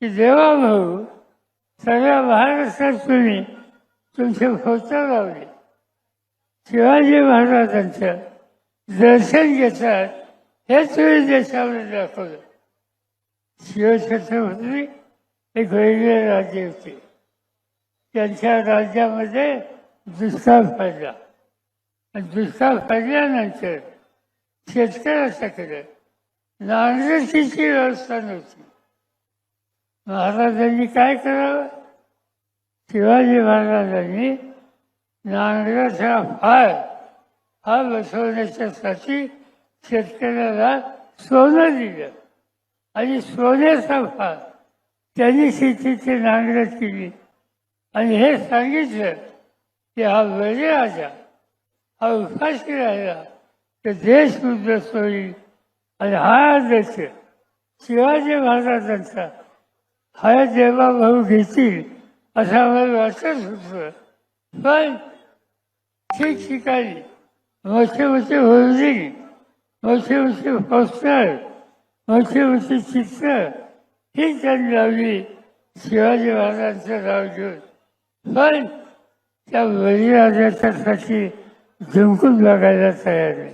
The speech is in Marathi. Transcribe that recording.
की देवाभाऊ सगळ्या महाराष्ट्रात तुम्ही तुमचे फोटो लावले. शिवाजी महाराजांचं दर्शन घेतात हे तुम्ही देशामध्ये दाखवलं. शिवछत्रपती एक वेगळे राज्य होते. त्यांच्या राज्यामध्ये दुष्काळ पडला आणि दुष्काळ पडल्यानंतर शेतकऱ्याच्याकडे नांगरटीची व्यवस्था नव्हती. महाराजांनी काय करावं? शिवाजी महाराजांनी नांगराचा फाळ हा बसवण्याच्यासाठी शेतकऱ्याला सोनं दिलं आणि सोन्याचा फाळ त्यांनी शेतीची नांगरट केली आणि हे सांगितलं की हा बळीराजा हा उपाशी राहिला तर देश उद्ध्वस्त होईल आणि हा आदर्श शिवाजी महाराजांचा हा देवाभाऊ घेतील असं आम्हाला वाटत होतं. पण ठिकठिकाणी मोठे मोठे होर्डिंग, मोठे मोठे पोस्टर, मोठी मोठी चित्र ही त्यांनी लावली शिवाजी महाराजांचं नाव घेऊन. पण त्या बळीराजाच्यासाठी जिंकून बघायला तयार नाही.